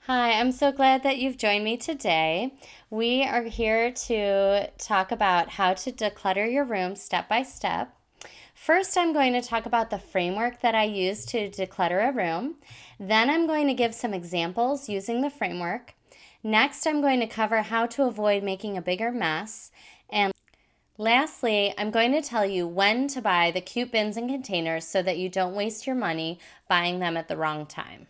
Hi, I'm so glad that you've joined me today. We are here to talk about how to declutter your room step by step. First, I'm going to talk about the framework that I use to declutter a room. Then, I'm going to give some examples using the framework. Next, I'm going to cover how to avoid making a bigger mess. And lastly, I'm going to tell you when to buy the cute bins and containers so that you don't waste your money buying them at the wrong time.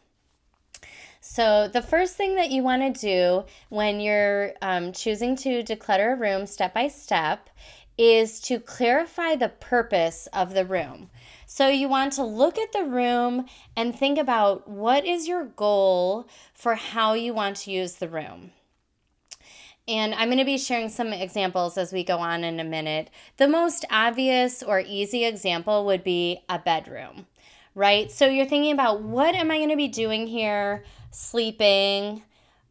So, the first thing that you want to do when you're choosing to declutter a room step by step is to clarify the purpose of the room. So, you want to look at the room and think about what is your goal for how you want to use the room. And I'm going to be sharing some examples as we go on in a minute. The most obvious or easy example would be a bedroom, right? So you're thinking about what am I going to be doing here? Sleeping,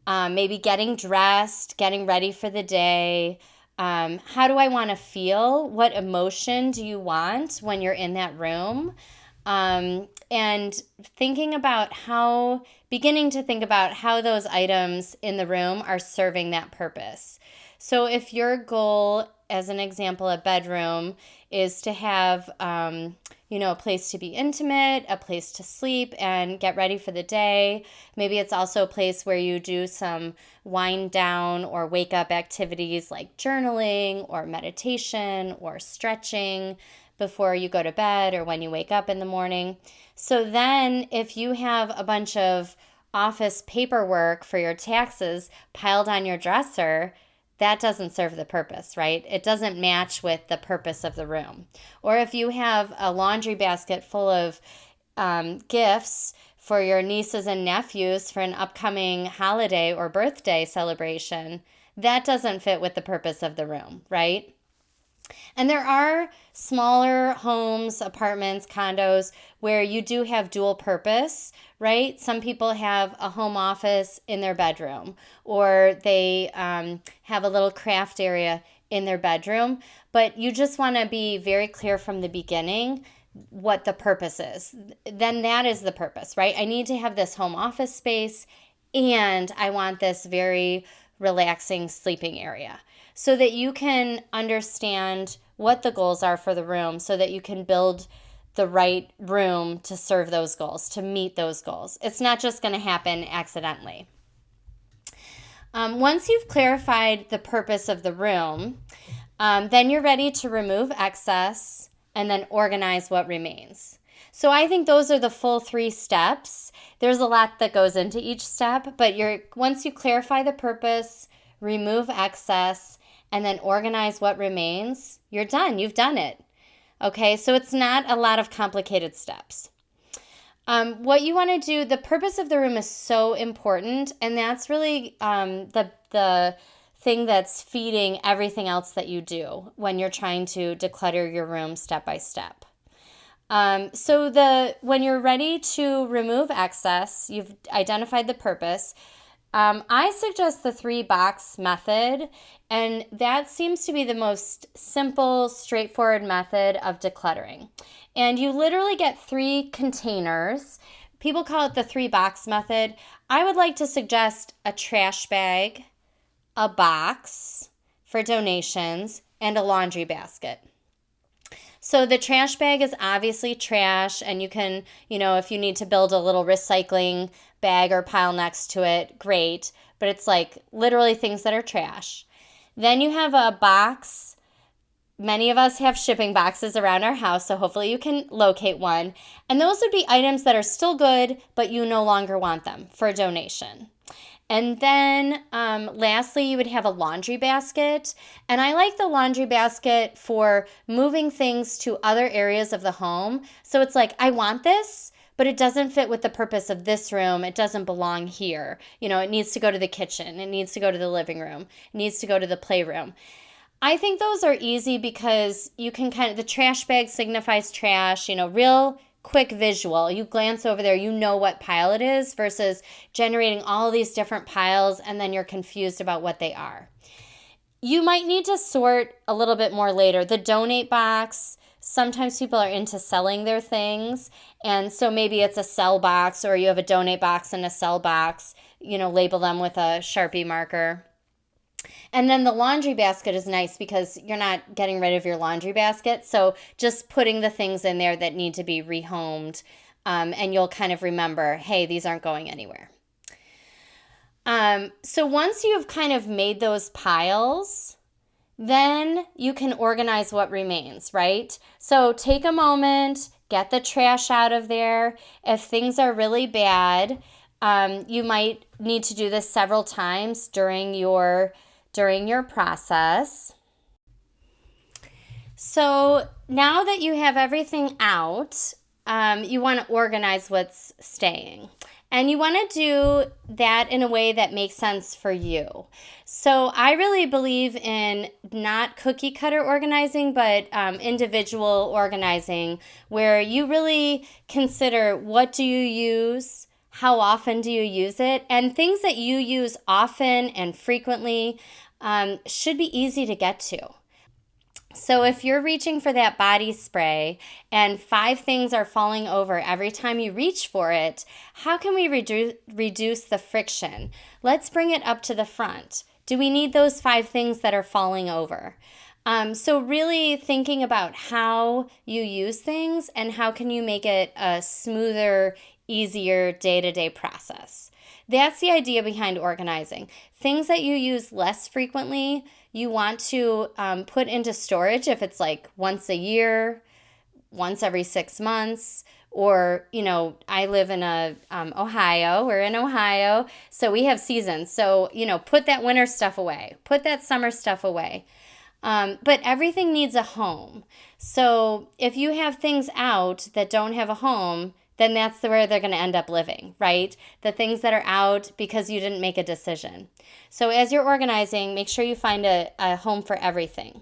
maybe getting dressed, getting ready for the day. How do I want to feel? What emotion do you want when you're in that room? And beginning to think about how those items in the room are serving that purpose. So if your goal, as an example, a bedroom, is to have, a place to be intimate, a place to sleep and get ready for the day. Maybe it's also a place where you do some wind down or wake up activities like journaling or meditation or stretching before you go to bed or when you wake up in the morning. So then if you have a bunch of office paperwork for your taxes piled on your dresser, that doesn't serve the purpose, right? It doesn't match with the purpose of the room. Or if you have a laundry basket full of gifts for your nieces and nephews for an upcoming holiday or birthday celebration, that doesn't fit with the purpose of the room, right? And there are smaller homes, apartments, condos where you do have dual purpose, right? Some people have a home office in their bedroom, or they have a little craft area in their bedroom. But you just want to be very clear from the beginning what the purpose is. Then that is the purpose, right? I need to have this home office space, and I want this very relaxing sleeping area so that you can understand what the goals are for the room so that you can build the right room to serve those goals, to meet those goals. It's not just going to happen accidentally. Once you've clarified the purpose of the room, then you're ready to remove excess and then organize what remains. So I think those are the full 3 steps. There's a lot that goes into each step, but once you clarify the purpose, remove excess, and then organize what remains, you're done. You've done it. Okay, so it's not a lot of complicated steps. What you want to do, the purpose of the room is so important, and that's really the thing that's feeding everything else that you do when you're trying to declutter your room step by step. When you're ready to remove excess, you've identified the purpose. I suggest the 3-box method, and that seems to be the most simple, straightforward method of decluttering. And you literally get 3 containers. People call it the 3-box method. I would like to suggest a trash bag, a box for donations, and a laundry basket. So the trash bag is obviously trash, and you can, if you need to build a little recycling bag or pile next to it, great. But it's like literally things that are trash. Then you have a box. Many of us have shipping boxes around our house, so hopefully you can locate one. And those would be items that are still good, but you no longer want them for a donation. And then lastly, you would have a laundry basket. And I like the laundry basket for moving things to other areas of the home. So it's like, I want this, but it doesn't fit with the purpose of this room. It doesn't belong here. It needs to go to the kitchen. It needs to go to the living room. It needs to go to the playroom. I think those are easy because you can the trash bag signifies trash, real quick visual. You glance over there, you know what pile it is versus generating all these different piles and then you're confused about what they are. You might need to sort a little bit more later. The donate box Sometimes people are into selling their things. And so maybe it's a sell box, or you have a donate box and a sell box, label them with a Sharpie marker. And then the laundry basket is nice because you're not getting rid of your laundry basket. So just putting the things in there that need to be rehomed, and you'll kind of remember, hey, these aren't going anywhere. So once you've kind of made those piles, then you can organize what remains, right? So take a moment, get the trash out of there. If things are really bad, you might need to do this several times during your process. So now that you have everything out, you want to organize what's staying. And you want to do that in a way that makes sense for you. So I really believe in not cookie cutter organizing, but individual organizing, where you really consider, what do you use? How often do you use it? And things that you use often and frequently should be easy to get to. So if you're reaching for that body spray and 5 things are falling over every time you reach for it, how can we reduce the friction? Let's bring it up to the front. Do we need those 5 things that are falling over? So really thinking about how you use things and how can you make it a smoother, easier day-to-day process. That's the idea behind organizing. Things that you use less frequently, you want to put into storage if it's like once a year, once every 6 months, or, I live in Ohio. We're in Ohio, so we have seasons. So, put that winter stuff away, put that summer stuff away. But everything needs a home. So if you have things out that don't have a home, then that's where they're going to end up living, right? The things that are out because you didn't make a decision. So as you're organizing, make sure you find a home for everything.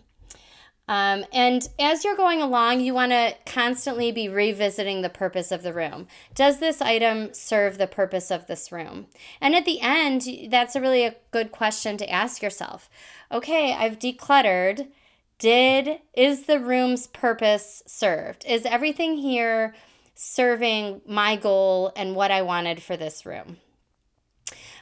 And as you're going along, you want to constantly be revisiting the purpose of the room. Does this item serve the purpose of this room? And at the end, that's a good question to ask yourself. Okay, I've decluttered. Is the room's purpose served? Is everything here serving my goal and what I wanted for this room?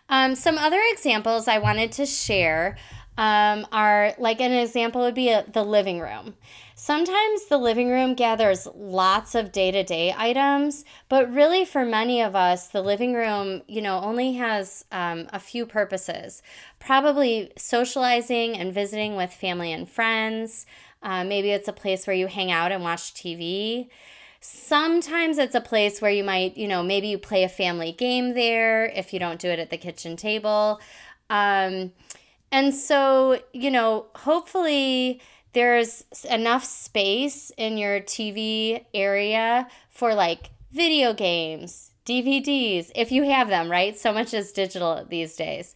Some other examples I wanted to share are, like, an example would be the living room. Sometimes the living room gathers lots of day-to-day items, but really for many of us, the living room, only has a few purposes. Probably socializing and visiting with family and friends. Maybe it's a place where you hang out and watch TV. Sometimes it's a place where you might, maybe you play a family game there if you don't do it at the kitchen table. And so, hopefully there's enough space in your TV area for like video games, DVDs, if you have them, right? So much is digital these days.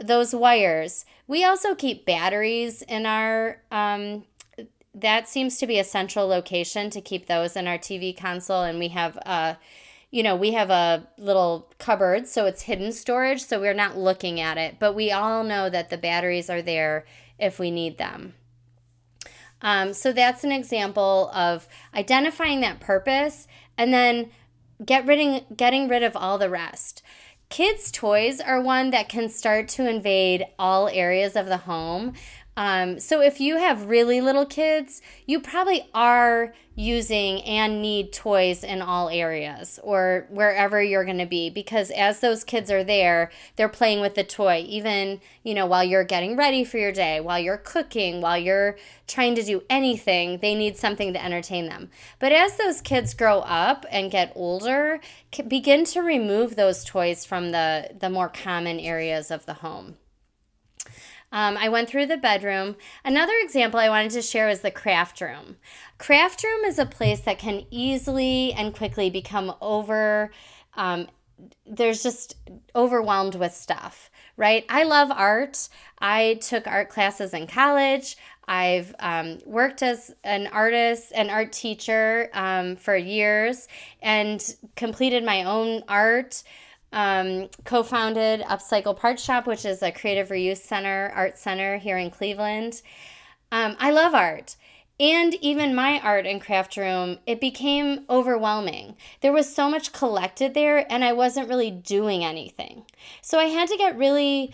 Those wires. We also keep batteries in our that seems to be a central location to keep those in our TV console. And we have a little cupboard, so it's hidden storage, so we're not looking at it. But we all know that the batteries are there if we need them. So that's an example of identifying that purpose and then getting rid of all the rest. Kids' toys are one that can start to invade all areas of the home. So if you have really little kids, you probably are using and need toys in all areas or wherever you're going to be, because as those kids are there, they're playing with the toy, even, while you're getting ready for your day, while you're cooking, while you're trying to do anything, they need something to entertain them. But as those kids grow up and get older, begin to remove those toys from the more common areas of the home. I went through the bedroom. Another example I wanted to share is the craft room. Craft room is a place that can easily and quickly become there's just overwhelmed with stuff, right? I love art. I took art classes in college. I've worked as an art teacher for years and completed my own art. Co-founded Upcycle Part Shop, which is a creative reuse art center here in Cleveland. I love art. And even my art and craft room, it became overwhelming. There was so much collected there, and I wasn't really doing anything. So I had to get really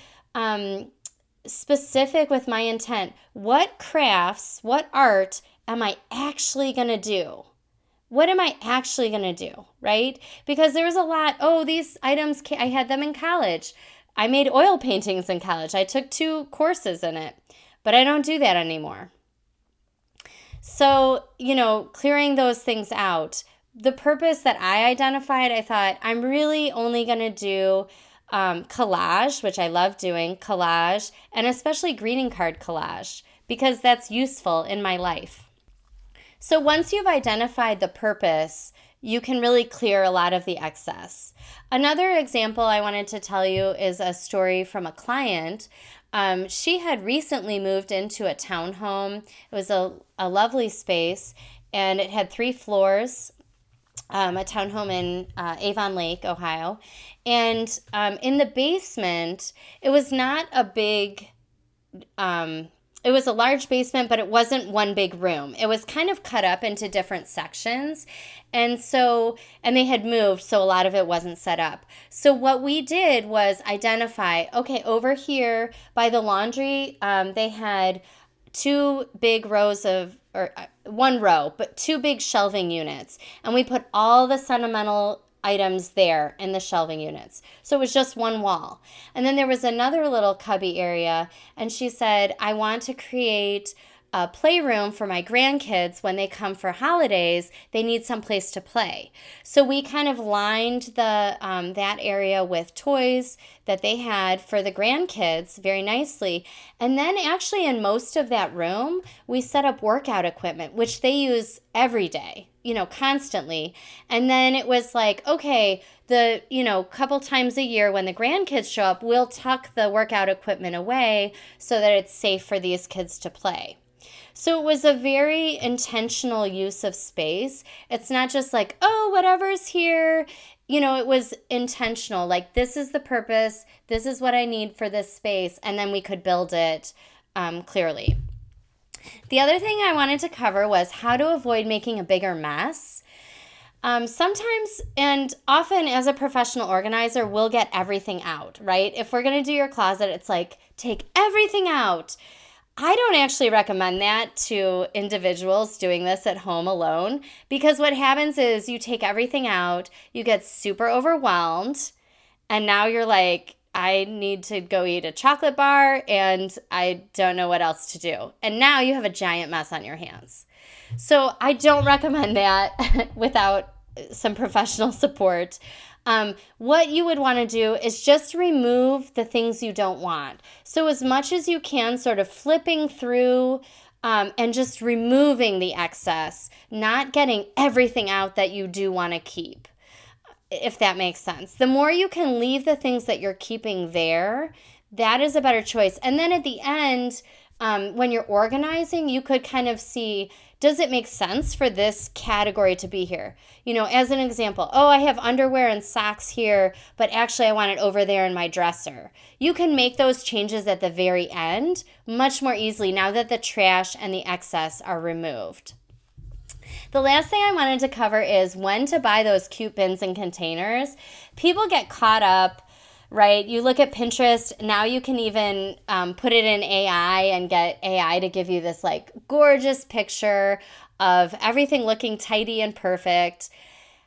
specific with my intent. What crafts, what art am I actually going to do? What am I actually going to do, right? Because there was a lot, these items, I had them in college. I made oil paintings in college. I took 2 courses in it, but I don't do that anymore. So, clearing those things out. The purpose that I identified, I thought, I'm really only going to do collage, which I love doing, collage, and especially greeting card collage, because that's useful in my life. So once you've identified the purpose, you can really clear a lot of the excess. Another example I wanted to tell you is a story from a client. She had recently moved into a townhome. It was a lovely space, and it had 3 floors, a townhome in Avon Lake, Ohio. And in the basement, it was not a big... it was a large basement, but it wasn't one big room. It was kind of cut up into different sections. And they had moved, so a lot of it wasn't set up. So what we did was identify, okay, over here by the laundry, they had 2 big rows or 1 row, but 2 big shelving units. And we put all the sentimental items there in the shelving units. So it was just 1 wall. And then there was another little cubby area, and she said, I want to create a playroom for my grandkids when they come for holidays. They need some place to play. So we kind of lined that area with toys that they had for the grandkids very nicely. And then actually in most of that room, we set up workout equipment, which they use every day, constantly. And then it was like, okay, couple times a year when the grandkids show up, we'll tuck the workout equipment away so that it's safe for these kids to play. So it was a very intentional use of space. It's not just like, whatever's here. It was intentional. Like, this is the purpose. This is what I need for this space. And then we could build it clearly. The other thing I wanted to cover was how to avoid making a bigger mess. Sometimes and often as a professional organizer, we'll get everything out, right? If we're going to do your closet, it's like, take everything out. I don't actually recommend that to individuals doing this at home alone, because what happens is you take everything out, you get super overwhelmed, and now you're like, I need to go eat a chocolate bar and I don't know what else to do. And now you have a giant mess on your hands. So I don't recommend that without some professional support. What you would want to do is just remove the things you don't want. So as much as you can, sort of flipping through and just removing the excess, not getting everything out that you do want to keep, if that makes sense. The more you can leave the things that you're keeping there, that is a better choice. And then at the end, when you're organizing, you could kind of see, does it make sense for this category to be here? As an example, I have underwear and socks here, but actually I want it over there in my dresser. You can make those changes at the very end much more easily now that the trash and the excess are removed. The last thing I wanted to cover is when to buy those cute bins and containers. People get caught up, right? You look at Pinterest, now you can even put it in AI and get AI to give you this like gorgeous picture of everything looking tidy and perfect.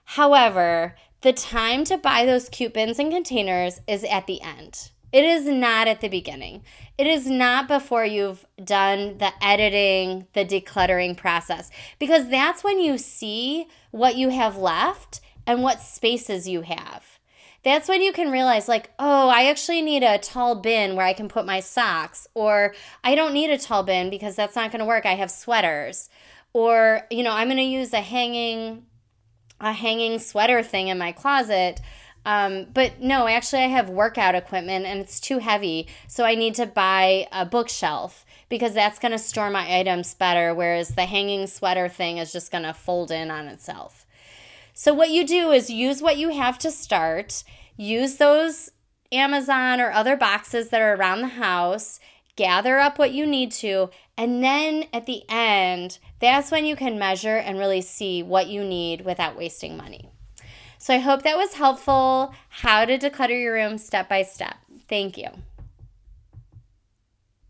However, the time to buy those cute bins and containers is at the end. It is not at the beginning. It is not before you've done the editing, the decluttering process, because that's when you see what you have left and what spaces you have. That's when you can realize like, I actually need a tall bin where I can put my socks, or I don't need a tall bin because that's not going to work. I have sweaters, or, I'm going to use a hanging sweater thing in my closet. But no, actually I have workout equipment and it's too heavy. So I need to buy a bookshelf because that's going to store my items better. Whereas the hanging sweater thing is just going to fold in on itself. So what you do is use what you have to start, use those Amazon or other boxes that are around the house, gather up what you need to, and then at the end, that's when you can measure and really see what you need without wasting money. So I hope that was helpful. How to declutter your room step by step. Thank you.